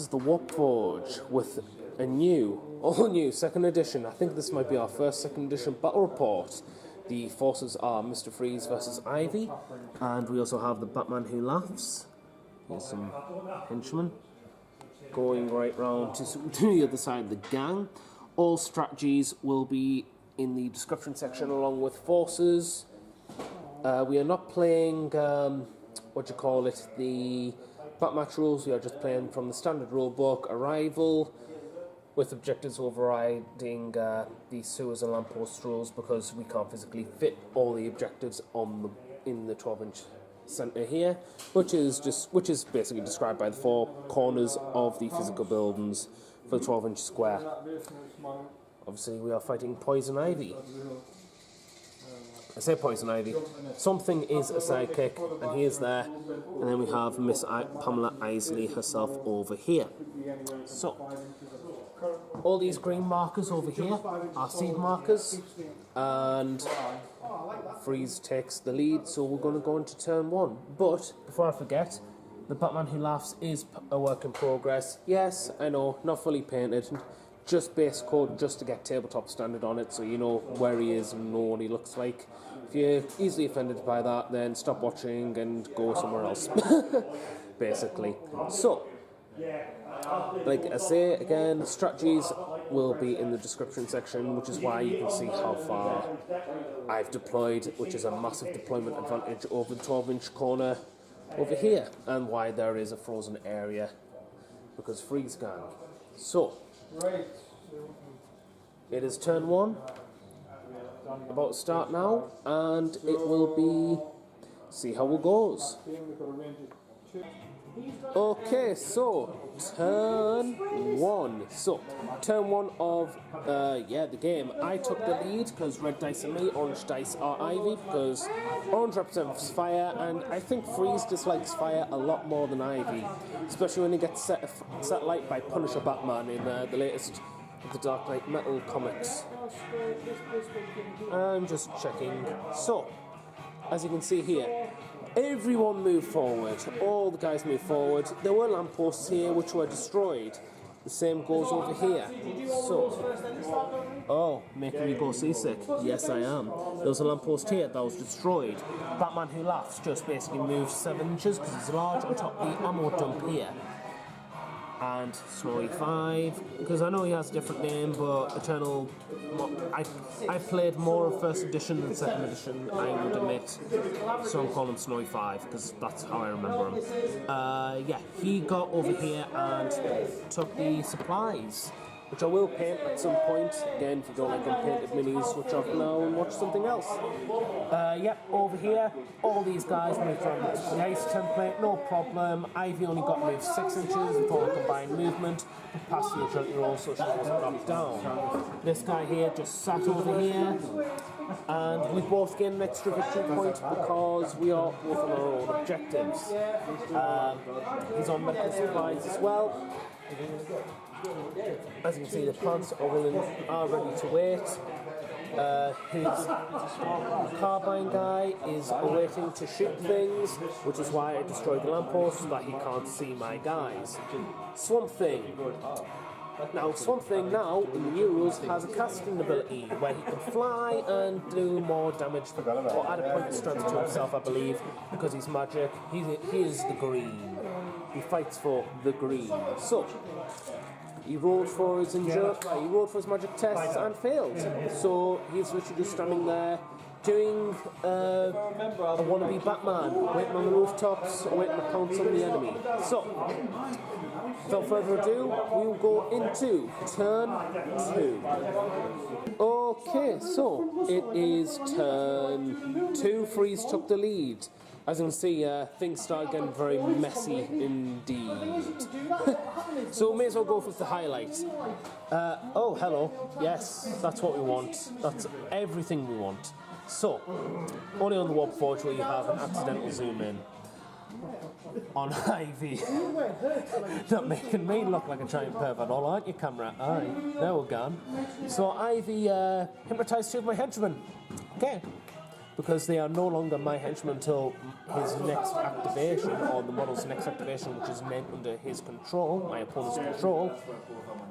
the Warp Forge with a all new second edition. I think this might be our first second edition battle report. The forces are Mr.Freeze versus Ivy, and we also have the Batman Who Laughs. Here's some henchmen going right round to the other side of the gang. All strategies will be in the description section along with forces. We are not playing, the Batmatch rules. We are just playing from the standard rulebook, Arrival, with objectives overriding the sewers and lamppost rules because we can't physically fit all the objectives in the 12-inch centre here, which is basically described by the four corners of the physical buildings for the 12-inch square. Obviously, we are fighting Poison Ivy. I say Poison Ivy. Something is a sidekick, and he is there. And then we have Miss Pamela Isley herself over here. So, all these green markers over here are seed markers, and Freeze takes the lead, so we're going to go into turn 1. But, before I forget, the Batman Who Laughs is a work in progress. Yes, I know, not fully painted. Just base code, just to get tabletop standard on it, so you know where he is and know what he looks like. If you're easily offended by that, then stop watching and go somewhere else, basically. So, like I say again, strategies will be in the description section, which is why you can see how far I've deployed, which is a massive deployment advantage over the 12-inch corner over here, and why there is a frozen area, because Freeze Gang. So, it is turn 1, about to start now, and it will be, see how it goes. Okay, so, turn 1. So, turn 1 of, the game. I took the lead because red dice are me, orange dice are Ivy, because orange represents fire, and I think Freeze dislikes fire a lot more than Ivy, especially when he gets set light by Punisher Batman in the latest of the Dark Knight Metal comics. I'm just checking. So, as you can see here, everyone moved forward. All the guys moved forward. There were lampposts here which were destroyed. The same goes over here. So, making me go seasick. Yes, I am. There was a lamppost here that was destroyed. Batman Who Laughs just basically moved 7 inches because he's large on top of the ammo dump here. And Snowy 5, because I know he has a different name, but Eternal, I've played more of first edition than second edition, I would admit, so I'm calling him Snowy 5, because that's how I remember him. He got over here and took the supplies, which I will paint at some point. Again, if you don't like unpainted minis, switch off now and watch something else. Over here, all these guys moved from the ice template, no problem. Ivy only got moved 6 inches with all the combined movement, past the agility roll so she wasn't knocked down. This guy here just sat over here, and we both gained an extra victory point because we are both on our own objectives. He's on medical supplies as well. As you can see, the plants are ready to wait. His carbine guy is waiting to shoot things, which is why I destroyed the lamppost so that he can't see my guys. Swamp Thing. Now, Swamp Thing now, in the new rules, has a casting ability where he can fly and do more damage or add a point of strength to himself, I believe, because he's magic. He is the green. He fights for the green. So, he rolled for his magic tests and failed. So he's literally just standing there doing a wannabe Batman, waiting on the rooftops, waiting to pounce on the enemy. So, without further ado, we will go into turn 2. Okay, so it is turn 2. Freeze took the lead. As you can see, things start getting very messy indeed. So may as well go with the highlights. Oh, hello. Yes, that's what we want. That's everything we want. So, only on the Warp Forge will you have an accidental zoom in on Ivy. Not making me look like a giant pervert, all aren't you, camera? Aye, there we're gone. So Ivy hypnotised two of my henchmen. Okay. because they are no longer my henchmen until his next activation, or the model's next activation, which is meant under his control, my opponent's control.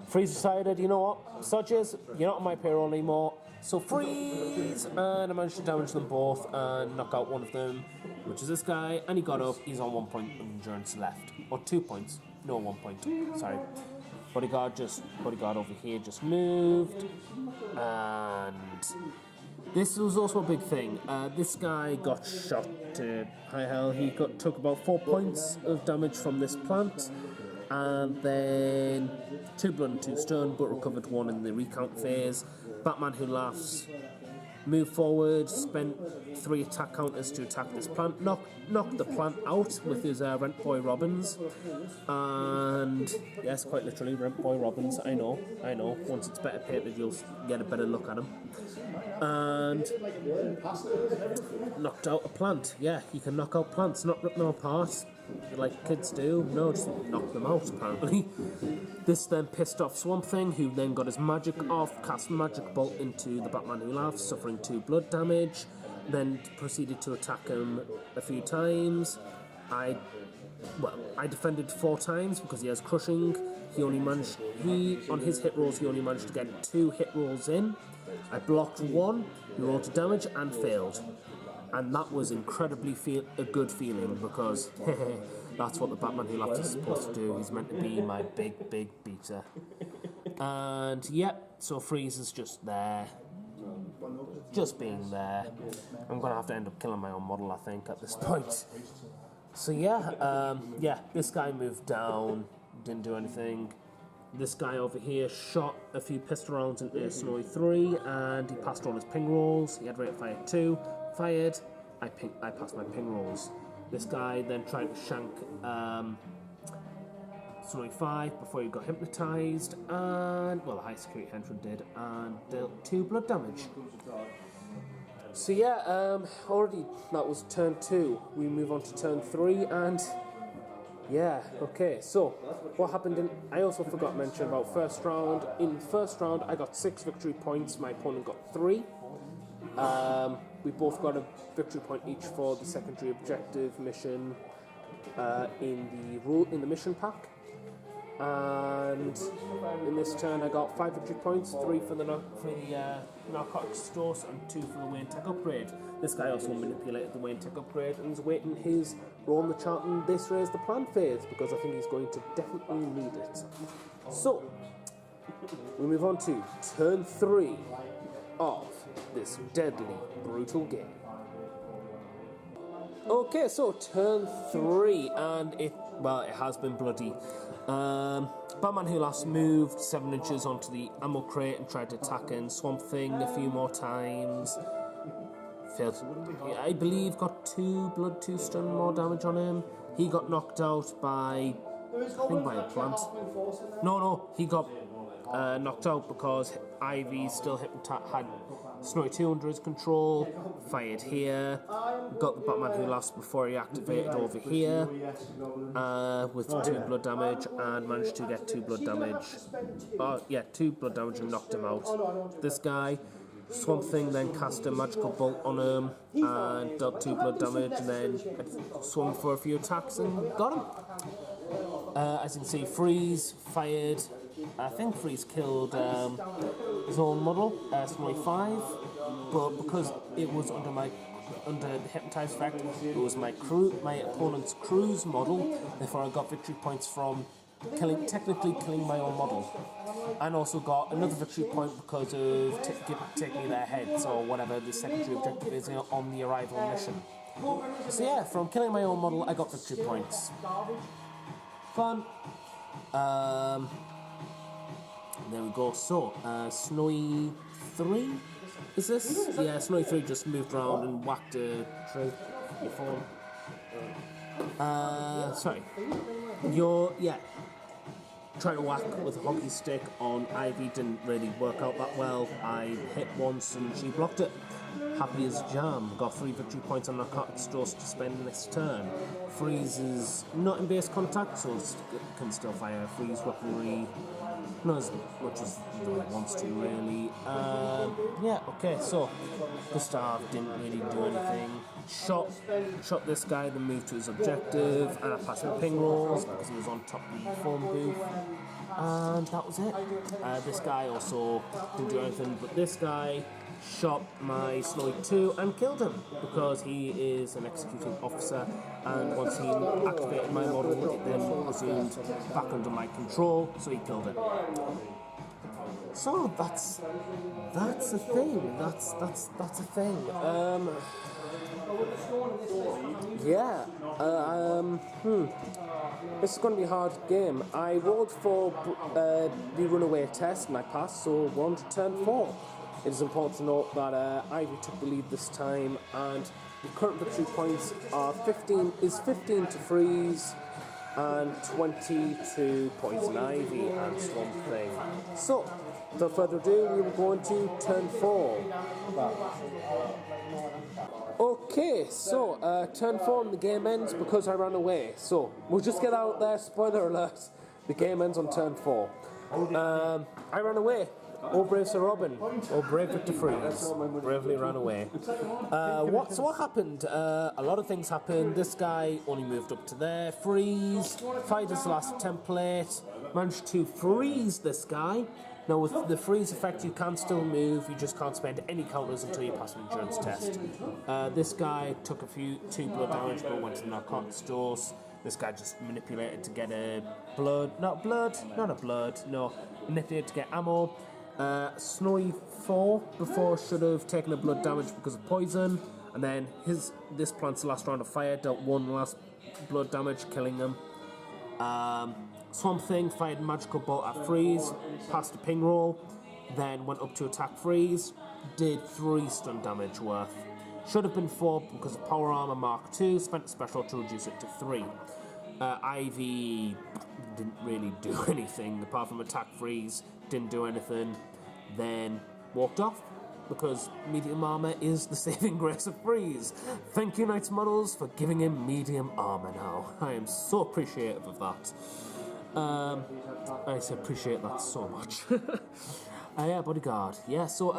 Freeze decided, you know what, Sodgers, you're not on my payroll anymore, so freeze! And I managed to damage them both and knock out one of them, which is this guy, and he got up. He's on 1 point of endurance left, or 2 points. No, 1 point. Sorry. Bodyguard over here just moved, and this was also a big thing. This guy got shot to high hell. He took about 4 points of damage from this plant, and then 2 blood and 2 stun, but recovered 1 in the recount phase. Batman Who Laughs moved forward, spent 3 attack counters to attack this plant, knocked the plant out with his Rent Boy Robbins, and yes, quite literally, Rent Boy Robbins, I know, once it's better painted you'll get a better look at him, and knocked out a plant. Yeah, you can knock out plants, not rip them apart like kids do, no, just knock them out apparently. This then pissed off Swamp Thing, who then got his magic off, cast Magic Bolt into the Batman Who Laughs, suffering 2 blood damage, then proceeded to attack him a few times. I defended 4 times because he has crushing. On his hit rolls, he only managed to get 2 hit rolls in. I blocked 1, he rolled to damage and failed. And that was incredibly a good feeling, because that's what the Batman Who Laughs is supposed to do. He's meant to be my big beater. And yep, so Freeze is just there. Just being there. I'm going to have to end up killing my own model, I think, at this point. So yeah, this guy moved down, didn't do anything. This guy over here shot a few pistol rounds into Snowy 3, and he passed all his ping rolls. He had rate of fire 2. Fired, I passed my ping rolls. This guy then tried to shank Snowy 5 before he got hypnotised, and, well, a high security henchman did, and dealt 2 blood damage. So yeah, already that was turn 2. We move on to turn 3, and yeah, okay, so what happened I also forgot to mention about first round. In the first round, I got 6 victory points, my opponent got 3. We both got a victory point each for the secondary objective mission in the mission pack. And in this turn, I got 5 victory points, 3 for the narcotics dose and 2 for the Wayne Tech upgrade. This guy also manipulated the Wayne Tech upgrade and is awaiting his roll on the chart in this Raise the Plan phase, because I think he's going to definitely need it. So we move on to turn 3 of this deadly, brutal game. Okay, so turn 3, and it has been bloody. Batman Who Laughs moved 7 inches onto the ammo crate and tried to attack in Swamp Thing a few more times. Failed. I believe got 2 blood, 2 stun more damage on him. He got knocked out by, I think, by a plant. No, he got knocked out because Ivy still had Snowy 2 under his control, fired here, got the Batman Who Laughs before he activated over here with 2 blood damage, and managed to get 2 blood damage. 2 blood damage and knocked him out. This guy, Swamp Thing, then cast a magical bolt on him and dealt 2 blood damage, and then swung for a few attacks and got him. As you can see, Freeze fired. I think Freeze killed his own model, Snowy 5, but because it was under the hypnotized effect, it was my opponent's crew's model. Therefore, I got victory points from technically killing my own model, and also got another victory point because of taking their heads or whatever the secondary objective is on the arrival mission. So yeah, from killing my own model, I got victory points. Fun. There we go. So, Snowy 3, is this? Yeah, Snowy 3 just moved around and whacked a tree. Your phone. Sorry. Trying to whack with a hockey stick on Ivy didn't really work out that well. I hit once and she blocked it. Happy as jam. Got 3 victory points on narcotics dose to spend this turn. Freeze is not in base contact, so can still fire Freeze weaponry. not as much as he wants to, really. Yeah, okay, so Gustav didn't really do anything. Shot this guy, then moved to his objective, and I passed him ping rolls because he was on top of the phone booth. And that was it. This guy also didn't do anything, but this guy shot my Snowy 2 and killed him because he is an executing officer, and once he activated my model, it then resumed back under my control, so he killed him. So that's a thing. That's a thing. Yeah. This is going to be a hard game. I rolled for the runaway test and I passed, so we're on to turn 4. It is important to note that Ivy took the lead this time, and the current victory points are 15 to Freeze and 20 to Poison Ivy and Swamp Thing. So, without further ado, we will go into turn 4. Okay, so turn 4 and the game ends because I ran away. So, we'll just get out there, spoiler alert, the game ends on turn 4. I ran away. Oh, brave Sir Robin. Oh, brave Victor Freeze. Bravely ran away. What happened? A lot of things happened. This guy only moved up to there. Freeze. Fired his last template. Managed to freeze this guy. Now, with the freeze effect, you can still move. You just can't spend any counters until you pass an endurance test. This guy took 2 blood damage, but went to the narcotics dose. This guy just manipulated to get manipulated to get ammo. Snowy 4 before should have taken a blood damage because of poison, and then this plant's last round of fire dealt 1 last blood damage, killing him. Swamp Thing fired magical bolt at Freeze, passed a ping roll, then went up to attack Freeze, did 3 stun damage worth. Should have been 4 because of Power Armor Mark II, spent a special to reduce it to 3. Ivy didn't really do anything apart from attack Freeze, didn't do anything, then walked off because medium armor is the saving grace of Freeze. Thank you, Knights Models, for giving him medium armor now. I am so appreciative of that. I appreciate that so much. Yeah, bodyguard. Yeah, so,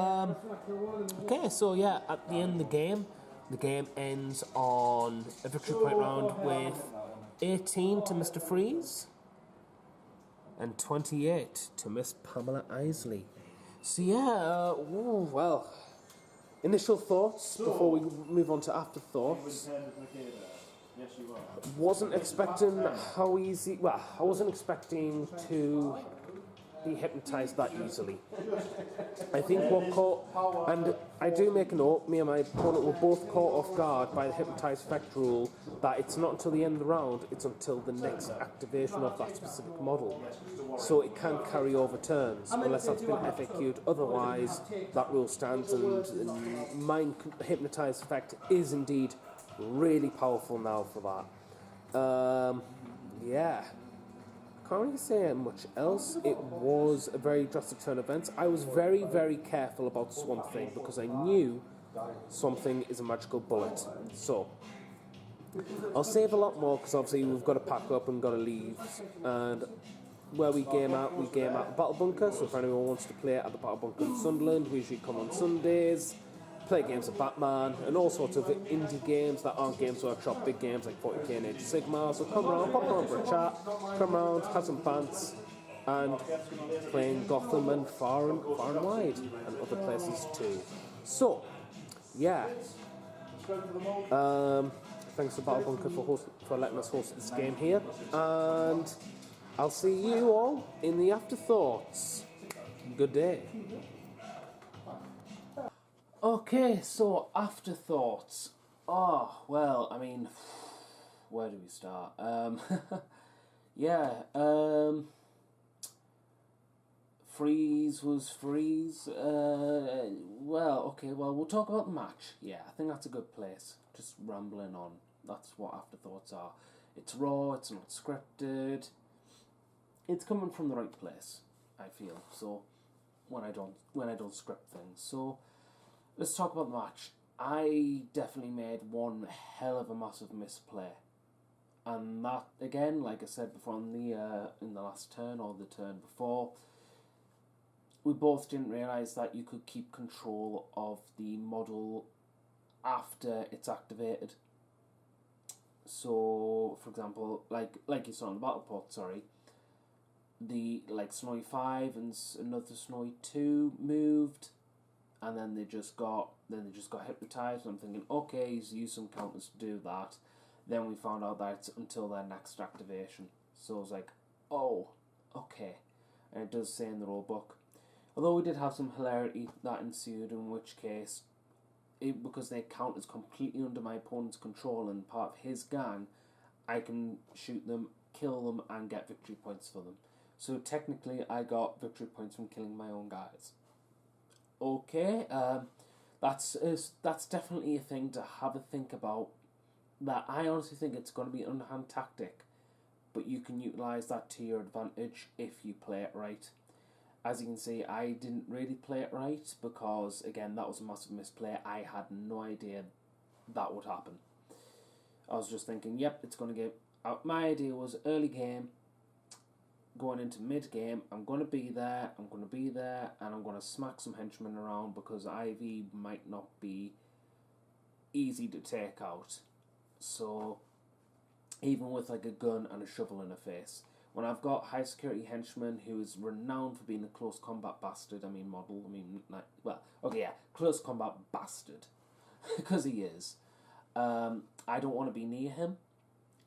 okay, so yeah, at the end of the game ends on a victory point round with 18 to Mr. Freeze and 28 to Miss Pamela Isley. So yeah, well, initial thoughts before we move on to afterthoughts. Wasn't expecting how easy. Well, I wasn't expecting to be hypnotised that easily. I think what caught, and I do make a note, me and my opponent were both caught off guard by the hypnotised effect rule, that it's not until the end of the round, it's until the next activation of that specific model. So it can carry over turns, unless that's been FAQ'd. Otherwise, that rule stands, and mind hypnotised effect is indeed really powerful now for that. Yeah. Can't really say much else. It was a very drastic turn of events. I was very, very careful about Swamp Thing because I knew Swamp Thing is a magical bullet. So, I'll save a lot more because obviously we've got to pack up and got to leave. And where we game out the Battle Bunker. So if anyone wants to play at the Battle Bunker in Sunderland, we usually come on Sundays. Play games of Batman and all sorts of indie games that aren't Games Workshop big games like 40k and Age of Sigmar. So come around, pop around for a chat, come around, have some pants, and playing Gotham and far and wide and other places too. So, yeah. Thanks to Battle Bunker for letting us host this game here, and I'll see you all in the afterthoughts. Good day. Okay, so afterthoughts. Oh, well, I mean, where do we start? Freeze was Freeze. We'll talk about the match. Yeah, I think that's a good place. Just rambling on. That's what afterthoughts are. It's raw, it's not scripted. It's coming from the right place, I feel. So, when I don't script things. So, let's talk about the match. I definitely made one hell of a massive misplay, and that again, like I said before, in the last turn or the turn before, we both didn't realise that you could keep control of the model after it's activated. So, for example, like you saw in the battle port, the Snowy 5 and another Snowy 2 moved, and then they just got hypnotised. And I'm thinking, okay, he's used some counters to do that. Then we found out that it's until their next activation. So I was like, oh, okay. And it does say in the rulebook. Although we did have some hilarity that ensued, in which case, because their count is completely under my opponent's control and part of his gang, I can shoot them, kill them, and get victory points for them. So technically, I got victory points from killing my own guys. Okay, that's definitely a thing to have a think about. That I honestly think it's going to be an underhand tactic, but you can utilise that to your advantage if you play it right. As you can see, I didn't really play it right because, again, that was a massive misplay. I had no idea that would happen. I was just thinking, yep, it's going to get out. My idea was early game, going into mid-game, I'm going to be there, and I'm going to smack some henchmen around because Ivy might not be easy to take out. So, even with like a gun and a shovel in her face, when I've got high security henchman who is renowned for being a close combat bastard, close combat bastard, because he is, I don't want to be near him.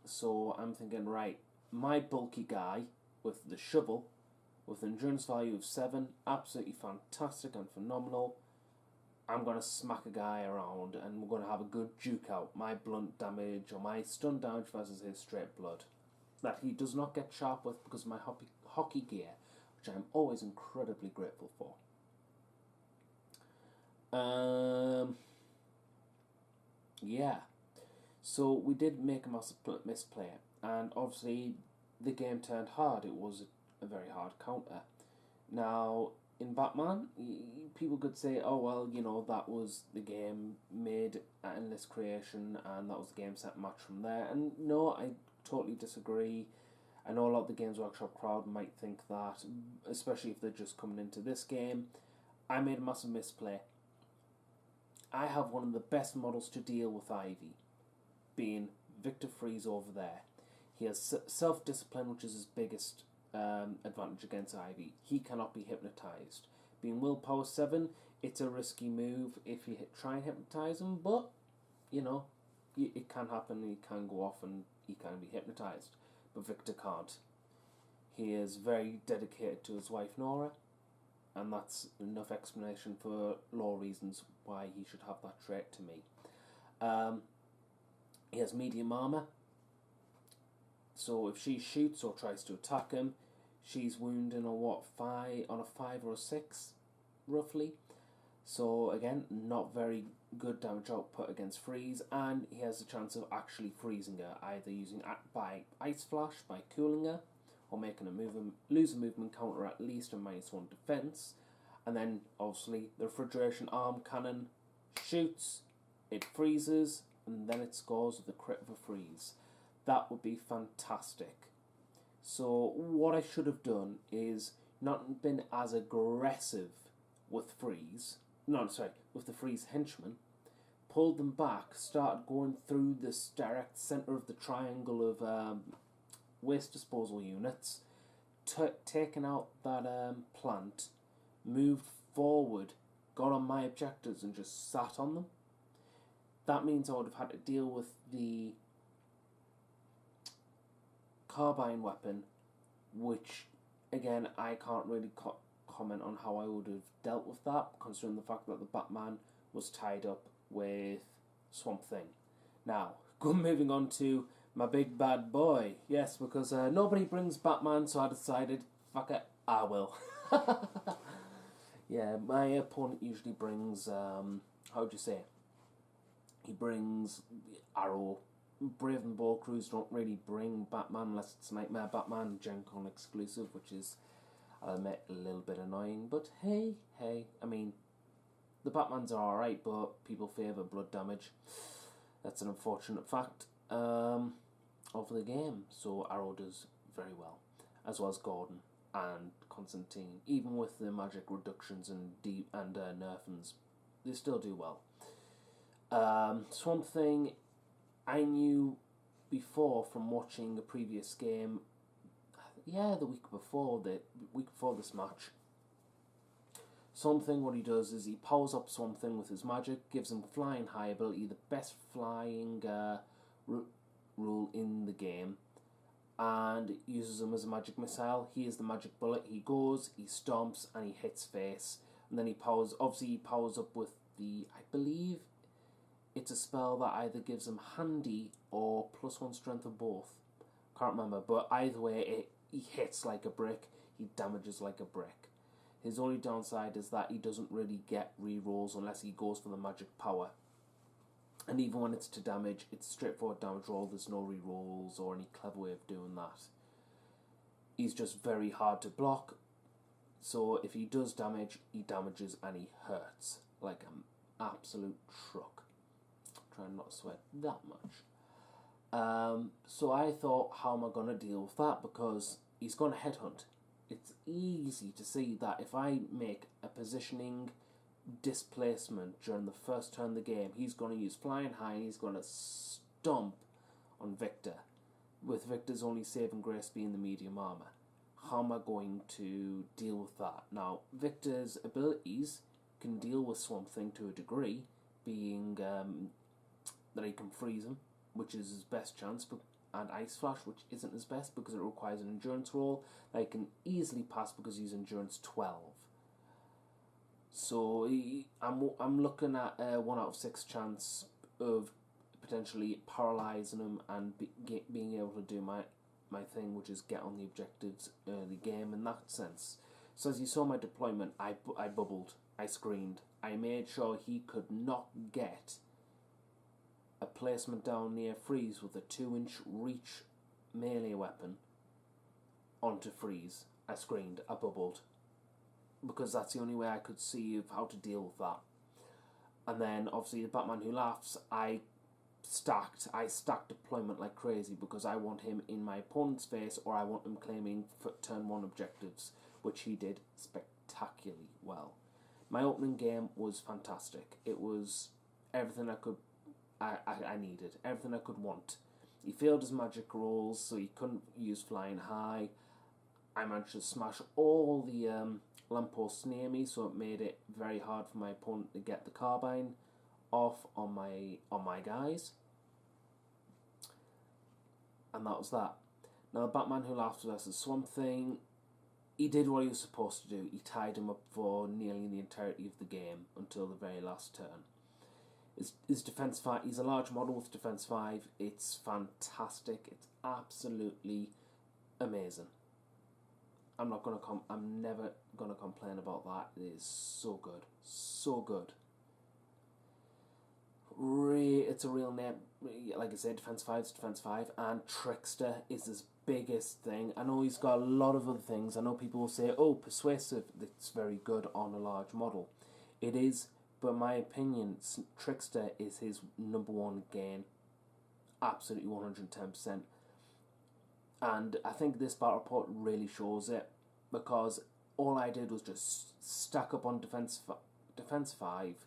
So I'm thinking, right, my bulky guy with the shovel, with an endurance value of 7, absolutely fantastic and phenomenal. I'm going to smack a guy around and we're going to have a good duke out. My blunt damage or my stun damage versus his straight blood. That he does not get sharp with because of my hockey gear, which I'm always incredibly grateful for. Yeah. So we did make a massive misplay. And obviously the game turned hard. It was a very hard counter. Now, in Batman, people could say, oh, well, that was the game made at Endless Creation and that was the game set match from there. And no, I totally disagree. I know a lot of the Games Workshop crowd might think that, especially if they're just coming into this game. I made a massive misplay. I have one of the best models to deal with Ivy, being Mr.Freeze over there. He has self-discipline, which is his biggest advantage against Ivy. He cannot be hypnotised. Being willpower 7, it's a risky move if you try and hypnotise him, but, it can happen, he can go off and he can be hypnotised. But Victor can't. He is very dedicated to his wife Nora, and that's enough explanation for law reasons why he should have that trait to me. He has medium armour, so if she shoots or tries to attack him, she's wounded on a 5 or a 6, roughly. So again, not very good damage output against Freeze, and he has a chance of actually freezing her, either using by Ice Flash, by cooling her, or making a lose a movement counter at least a -1 defense. And then obviously the refrigeration arm cannon shoots, it freezes, and then it scores with a crit of a freeze. That would be fantastic. So what I should have done is not been as aggressive with with the Freeze henchmen, pulled them back, started going through this direct centre of the triangle of waste disposal units, taken out that plant, moved forward, got on my objectives and just sat on them. That means I would have had to deal with the carbine weapon, which, again, I can't really comment on how I would have dealt with that, considering the fact that the Batman was tied up with Swamp Thing. Now, moving on to my big bad boy. Yes, because nobody brings Batman, so I decided, fuck it, I will. Yeah, my opponent usually brings, he brings Arrow. Brave and Bold crews don't really bring Batman unless it's Nightmare Batman, Gen Con exclusive, which is, I'll admit, a little bit annoying. But hey, I mean, the Batmans are alright, but people favour blood damage. That's an unfortunate fact of the game. So Arrow does very well, as well as Gordon and Constantine, even with the magic reductions and nerfings, they still do well. Swamp Thing, I knew before from watching a previous game. Yeah, the week before this match. Swamp Thing, what he does is he powers up Swamp Thing with his magic, gives him flying high ability, the best flying rule in the game, and uses him as a magic missile. He is the magic bullet. He goes, he stomps, and he hits face. And then he powers up with the, I believe it's a spell that either gives him handy or +1 strength or both. Can't remember, but either way, he hits like a brick, he damages like a brick. His only downside is that he doesn't really get rerolls unless he goes for the magic power. And even when it's to damage, it's straightforward damage roll, there's no rerolls or any clever way of doing that. He's just very hard to block, so if he does damage, he damages and he hurts like an absolute truck. Trying not to sweat that much. So I thought, how am I going to deal with that? Because he's going to headhunt. It's easy to see that if I make a positioning displacement during the first turn of the game, he's going to use flying high and he's going to stomp on Victor, with Victor's only saving grace being the medium armor. How am I going to deal with that? Now, Victor's abilities can deal with Swamp Thing to a degree, being that he can freeze him, which is his best chance, and Ice Flash, which isn't his best because it requires an endurance roll that he can easily pass because he's endurance 12. So I'm looking at a 1 out of 6 chance of potentially paralysing him and being able to do my thing, which is get on the objectives early game in that sense. So as you saw my deployment, I bubbled, I screened, I made sure he could not get a placement down near Freeze with a 2-inch reach melee weapon onto Freeze. I screened, I bubbled, because that's the only way I could see of how to deal with that. And then obviously the Batman Who Laughs, I stacked deployment like crazy because I want him in my opponent's face or I want him claiming for turn 1 objectives, which he did spectacularly well. My opening game was fantastic. It was everything I needed, everything I could want. He failed his magic rolls, so he couldn't use flying high. I managed to smash all the lampposts near me, so it made it very hard for my opponent to get the carbine off on my guys. And that was that. Now, Batman Who Laughs versus Swamp Thing, he did what he was supposed to do. He tied him up for nearly the entirety of the game until the very last turn. His defense 5, he's a large model with defense 5. It's fantastic. It's absolutely amazing. I'm never gonna complain about that. It is so good, so good. It's a real name. Like I said, defense 5 is defense 5, and Trickster is his biggest thing. I know he's got a lot of other things. I know people will say, "Oh, persuasive." That's very good on a large model. It is. But in my opinion, Trickster is his #1 gain. Absolutely 110%. And I think this battle report really shows it, because all I did was just stack up on defense 5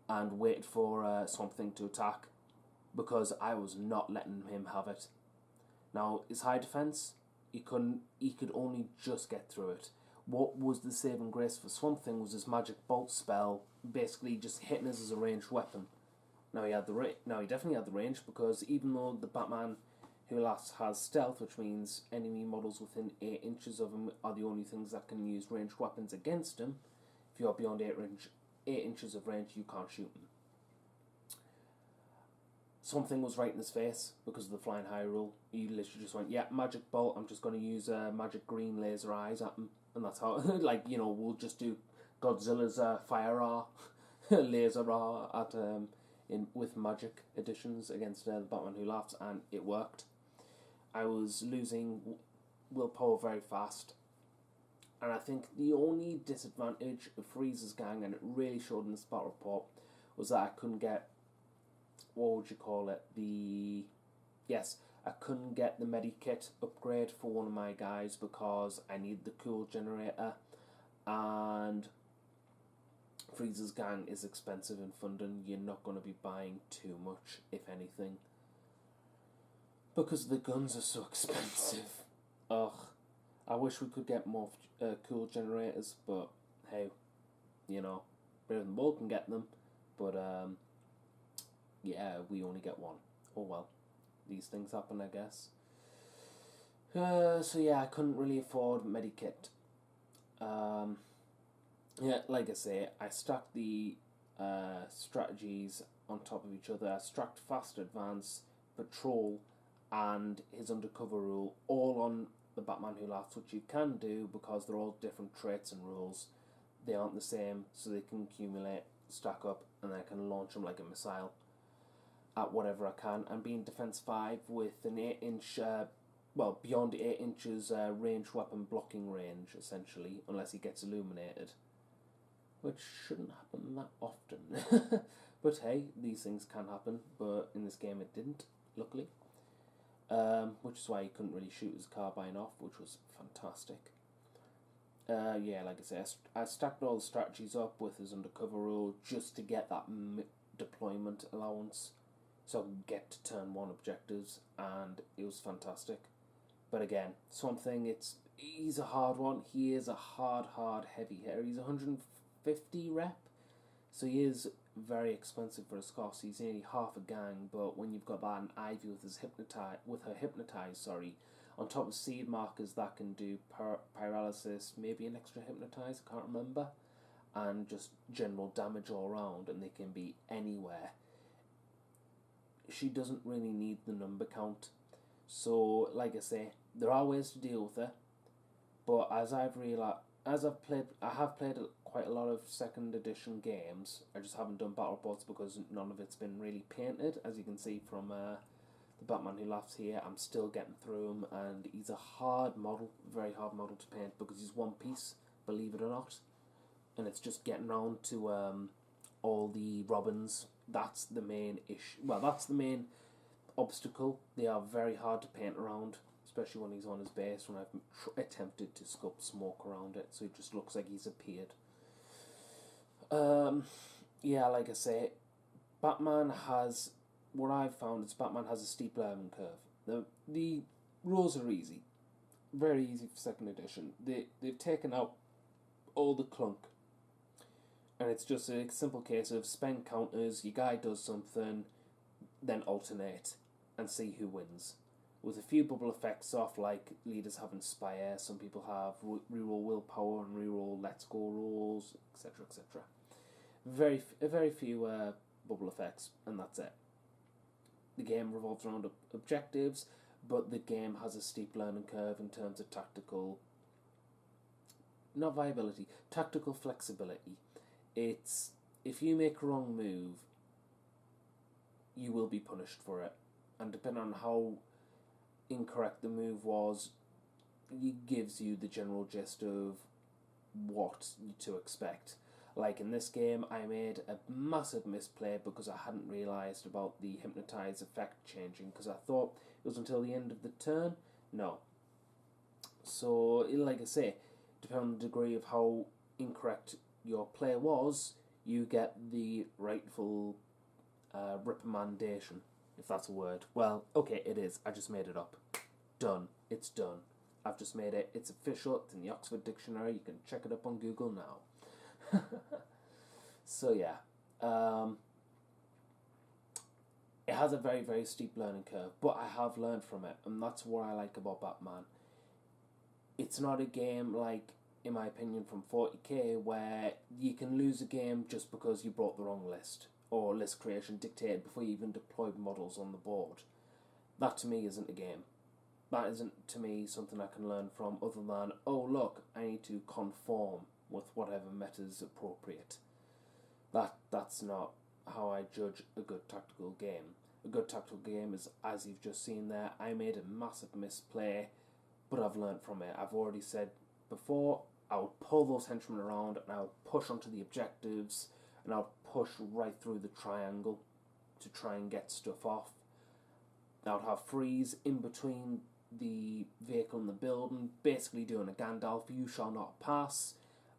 and wait for Swamp Thing to attack, because I was not letting him have it. Now, his high defense, he could only just get through it. What was the saving grace for Swamp Thing was his magic bolt spell, basically just hitting us as a ranged weapon. Now he definitely had the range, because even though the Batman Who Laughs has stealth, which means enemy models within 8 inches of him are the only things that can use ranged weapons against him. If you're beyond 8 inches of range, you can't shoot him. Swamp Thing was right in his face because of the flying high rule. He literally just went, yeah, magic bolt, I'm just going to use magic green laser eyes at him. And that's how, we'll just do Godzilla's fire R, laser R at with magic additions against the Batman Who Laughs, and it worked. I was losing willpower very fast, and I think the only disadvantage of Freeze's gang, and it really showed in the spot report, was that I couldn't get, what would you call it, I couldn't get the medikit upgrade for one of my guys because I need the cool generator, and Freeze's gang is expensive in funding. You're not going to be buying too much, if anything, because the guns are so expensive. Ugh, I wish we could get more cool generators, but hey, you know, Brave and Bold can get them, but yeah, we only get one. Oh well, these things happen, I guess. So yeah, I couldn't really afford medikit. Yeah, like I say, I stacked the strategies on top of each other. I stacked Fast Advance, Patrol, and his Undercover rule all on the Batman Who Laughs, which you can do because they're all different traits and rules. They aren't the same, so they can accumulate, stack up, and I can launch them like a missile at whatever I can. And being Defense 5 with an 8-inch, well, beyond 8 inches range weapon blocking range, essentially, unless he gets illuminated, which shouldn't happen that often. But hey, these things can happen, but in this game it didn't, luckily. Which is why he couldn't really shoot his carbine off, which was fantastic. Yeah, like I say, I stacked all the strategies up with his Undercover rule just to get that deployment allowance, so I could get to turn 1 objectives, and it was fantastic. But again, Swamp Thing, he's a hard one. He is a hard heavy hitter. He's 150 rep, so he is very expensive for his cost. He's nearly half a gang, but when you've got that and Ivy with her hypnotize, on top of seed markers that can do paralysis, maybe an extra hypnotize, I can't remember, and just general damage all around, and they can be anywhere. She doesn't really need the number count. So, like I say, there are ways to deal with her, but as I've realized, I have played quite a lot of 2nd edition games. I just haven't done battle reports because none of it's been really painted. As you can see from the Batman Who Laughs here, I'm still getting through him, and he's a hard model, very hard model to paint because he's one piece, believe it or not, and it's just getting around to all the Robins. That's the main issue. Well, that's the main obstacle. They are very hard to paint around, especially when he's on his base, when I've attempted to sculpt smoke around it, so it just looks like he's appeared. Yeah, like I say, Batman has, what I've found is Batman has a steep learning curve. The rules are easy, very easy for 2nd edition. They've taken out all the clunk, and it's just a simple case of spend counters, your guy does something, then alternate, and see who wins. With a few bubble effects off, like leaders have Inspire, some people have reroll Willpower and reroll Let's Go rolls, etc., etc. Very few bubble effects, and that's it. The game revolves around objectives, but the game has a steep learning curve in terms of tactical, not viability, tactical flexibility. It's, if you make a wrong move, you will be punished for it, and depending on how incorrect the move was, it gives you the general gist of what to expect. Like in this game, I made a massive misplay because I hadn't realised about the hypnotize effect changing, because I thought it was until the end of the turn. No. So, like I say, depending on the degree of how incorrect your play was, you get the rightful reprimandation, if that's a word. Well, okay, it is. I just made it up. Done. It's done. I've just made it. It's official. It's in the Oxford Dictionary. You can check it up on Google now. So yeah, it has a very steep learning curve, but I have learned from it, and that's what I like about Batman. It's not a game like, in my opinion, from 40k, where you can lose a game just because you brought the wrong list, or list creation dictated before you even deployed models on the board. That to me isn't a game. That isn't to me something I can learn from, other than, oh look, I need to conform with whatever meta is appropriate. That's not how I judge a good tactical game. A good tactical game is, as you've just seen there, I made a massive misplay, but I've learned from it. I've already said before, I would pull those henchmen around, and I would push onto the objectives, and I would push right through the triangle to try and get stuff off. I would have Freeze in between the vehicle and the building, basically doing a Gandalf, you shall not pass,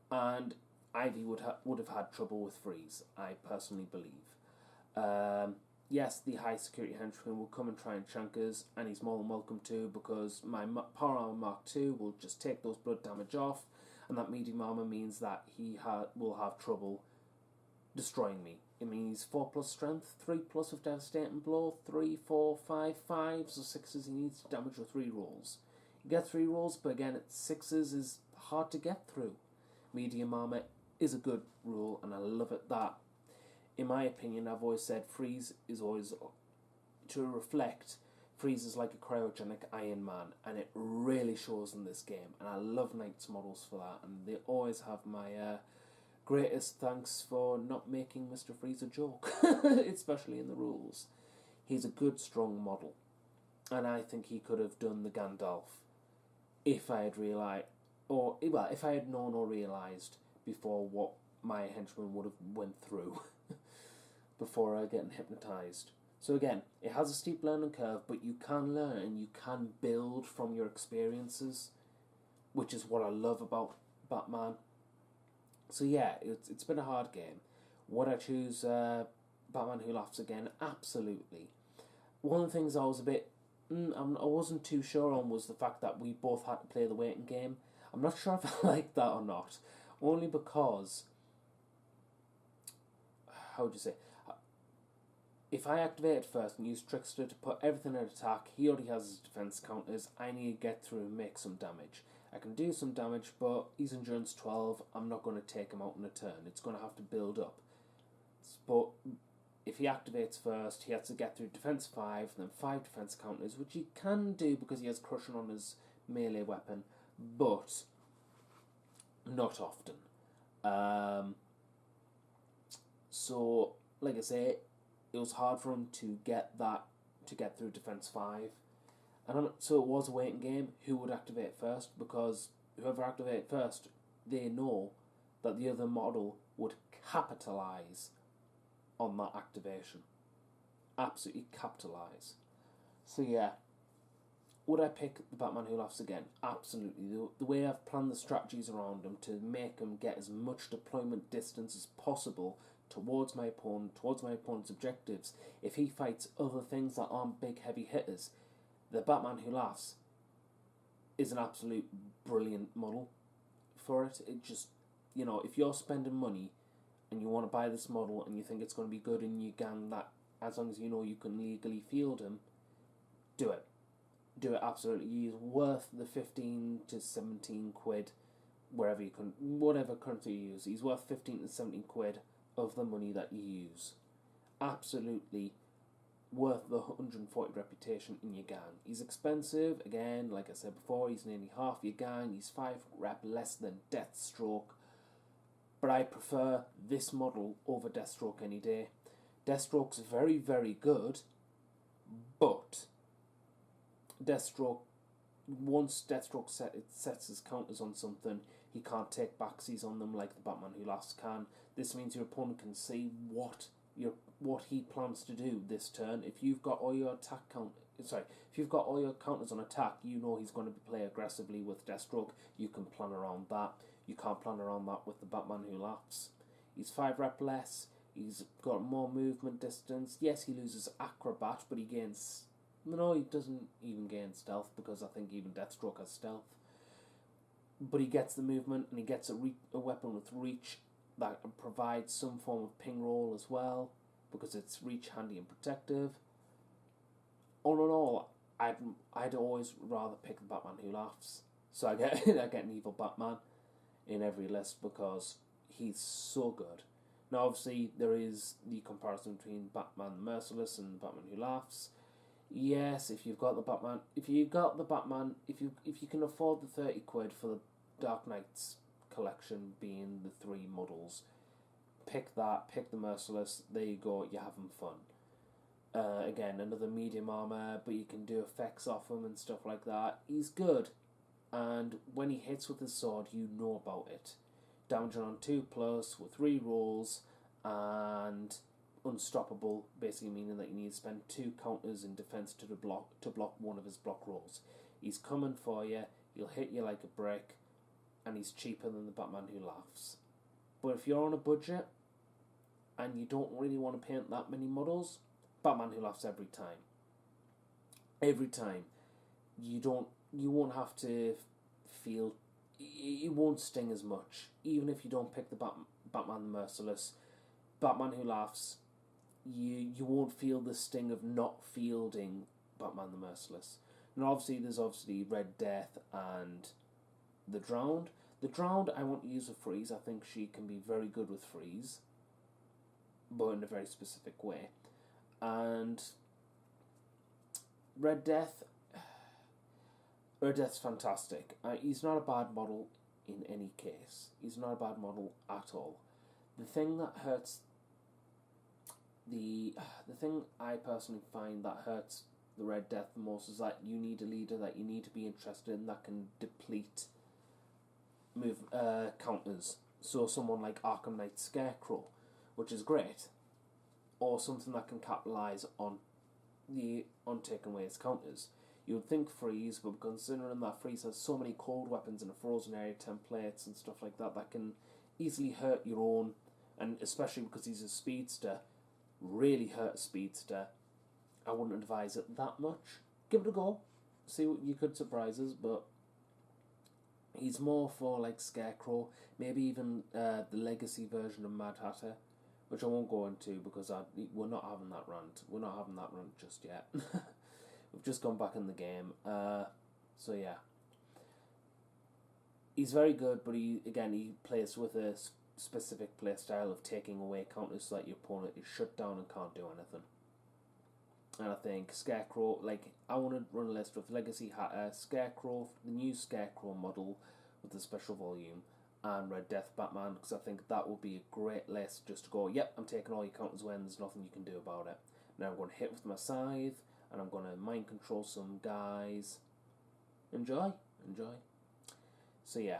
and Ivy would have had trouble with Freeze, I personally believe. Yes, the high security henchman will come and try and chunk us, and he's more than welcome to, because my Power Armor Mark II will just take those blood damage off, and that medium armor means that he will have trouble destroying me. It means 4+ strength, 3+ of devastating blow, 3, 4, 5, 5s or 6s he needs to damage with 3 rolls. You get 3 rolls, but again, 6s is hard to get through. Medium armor is a good rule, and I love it that, in my opinion, I've always said Freeze is always, to reflect, Freeze is like a cryogenic Iron Man, and it really shows in this game, and I love Knight's models for that, and they always have my greatest thanks for not making Mr. Freeze a joke, especially in the rules. He's a good, strong model, and I think he could have done the Gandalf if I had if I had known or realised before what my henchman would have went through before getting hypnotised. So again, it has a steep learning curve, but you can learn and you can build from your experiences, which is what I love about Batman. So yeah, it's been a hard game. Would I choose Batman Who Laughs again? Absolutely. One of the things I was a bit, I wasn't too sure on was the fact that we both had to play the waiting game. I'm not sure if I like that or not. Only because, how would you say, if I activate it first and use Trickster to put everything in attack, he already has his defense counters, I need to get through and make some damage. I can do some damage, but he's endurance 12, I'm not going to take him out in a turn. It's going to have to build up. But if he activates first, he has to get through defense 5, then 5 defense counters, which he can do because he has crushing on his melee weapon, but not often. So, like I say, it was hard for him to get through defense 5. So it was a waiting game. Who would activate first? Because whoever activated first, they know that the other model would capitalise on that activation. Absolutely capitalise. So yeah, would I pick the Batman Who Laughs again? Absolutely. The way I've planned the strategies around him to make him get as much deployment distance as possible towards my opponent's objectives. If he fights other things that aren't big heavy hitters, the Batman Who Laughs is an absolute brilliant model for it. It just, if you're spending money and you want to buy this model and you think it's going to be good and you can that, as long as you know you can legally field him, do it. Do it absolutely. He's worth the 15 to 17 quid, whatever currency you use. He's worth 15 to 17 quid of the money that you use. Absolutely worth the 140 reputation in your gang. He's expensive, again, like I said before, he's nearly half your gang, he's 5 rep less than Deathstroke, but I prefer this model over Deathstroke any day. Deathstroke's very, very good, but once Deathstroke sets his counters on something, he can't take backsies on them like the Batman Who Laughs can. This means your opponent can see what he plans to do this turn. If you've got all your counters on attack, you know he's going to play aggressively with Deathstroke. You can plan around that. You can't plan around that with the Batman Who Laughs. He's 5 rep less. He's got more movement distance. Yes, he loses Acrobat, but he gains... No, he doesn't even gain stealth, because I think even Deathstroke has stealth. But he gets the movement, and he gets a weapon with reach that provides some form of ping roll as well, because it's reach, handy and protective. All in all, I'd always rather pick the Batman Who Laughs. So I get an evil Batman in every list because he's so good. Now obviously there is the comparison between Batman the Merciless and Batman Who Laughs. Yes, if you can afford the 30 quid for the Dark Knights collection being the 3 models, pick that, pick the Merciless, there you go, you're having fun. Again, another medium armor, but you can do effects off him and stuff like that. He's good, and when he hits with his sword, you know about it. Damage on 2+ with 3 rolls, and unstoppable, basically meaning that you need to spend 2 counters in defense to block one of his block rolls. He's coming for you, he'll hit you like a brick, and he's cheaper than the Batman Who Laughs. But if you're on a budget and you don't really want to paint that many models, Batman Who Laughs every time. Every time. You won't have to feel, it won't sting as much. Even if you don't pick the Batman the Merciless, Batman Who Laughs, you won't feel the sting of not fielding Batman the Merciless. And obviously there's Red Death and the Drowned. The Drowned I want to use with Freeze. I think she can be very good with Freeze, but in a very specific way. And Red Death's fantastic. He's not a bad model in any case. He's not a bad model at all. The thing that hurts, the thing I personally find that hurts the Red Death the most is that you need a leader that you need to be interested in that can deplete counters. So someone like Arkhamites Scarecrow, which is great, or something that can capitalise on taking away its counters. You would think Freeze, but considering that Freeze has so many cold weapons and a frozen area templates and stuff like that can easily hurt your own, and especially because he's a speedster, really hurt a speedster, I wouldn't advise it that much. Give it a go, see what you could surprise us, but he's more for like Scarecrow, maybe even the legacy version of Mad Hatter, which I won't go into because we're not having that rant. We're not having that rant just yet. We've just gone back in the game. So yeah. He's very good, but he plays with a specific play style of taking away counters so that your opponent is shut down and can't do anything. And I think Scarecrow, I want to run a list with Legacy Hatter, Scarecrow, the new Scarecrow model with the special volume, and Red Death Batman, because I think that would be a great list just to go, yep, I'm taking all your counters away and there's nothing you can do about it. Now I'm going to hit with my scythe, and I'm going to mind control some guys. Enjoy. So yeah,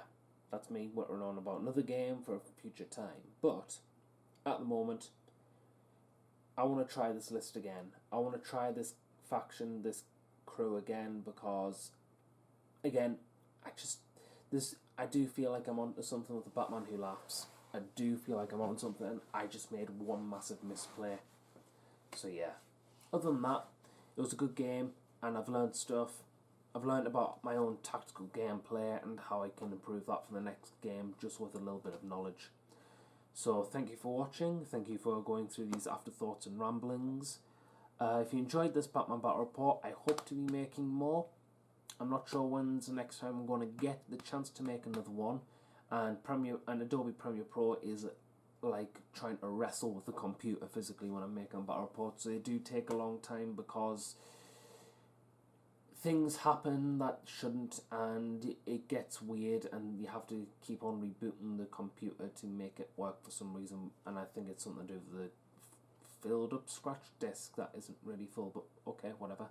that's me whittering on about another game for a future time. But at the moment, I want to try this list again. I want to try this faction, this crew again, because again, I do feel like I'm onto something with the Batman Who Laughs. I do feel like I'm on something. I just made one massive misplay. So yeah. Other than that, it was a good game, and I've learned stuff. I've learned about my own tactical gameplay and how I can improve that for the next game, just with a little bit of knowledge. So thank you for watching. Thank you for going through these afterthoughts and ramblings. If you enjoyed this Batman Battle Report, I hope to be making more. I'm not sure when's the next time I'm going to get the chance to make another one. And Adobe Premiere Pro is like trying to wrestle with the computer physically when I'm making battle reports. So they do take a long time because things happen that shouldn't, and it gets weird, and you have to keep on rebooting the computer to make it work for some reason. And I think it's something to do with the filled up scratch disk that isn't really full, but okay, whatever.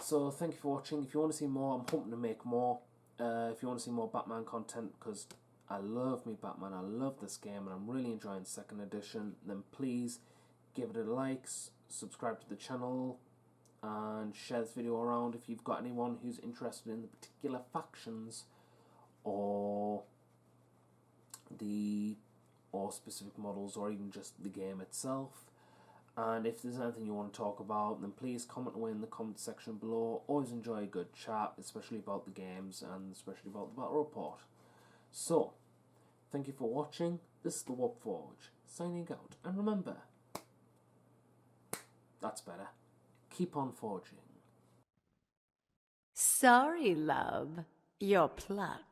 So thank you for watching. If you want to see more, I'm hoping to make more. If you want to see more Batman content, because I love me Batman, I love this game, and I'm really enjoying 2nd edition, then please give it a like, subscribe to the channel, and share this video around if you've got anyone who's interested in the particular factions or specific models, or even just the game itself. And if there's anything you want to talk about, then please comment away in the comment section below. Always enjoy a good chat, especially about the games and especially about the battle report. So, thank you for watching. This is the Warp Forge, signing out. And remember, that's better. Keep on forging. Sorry, love. You're plucked.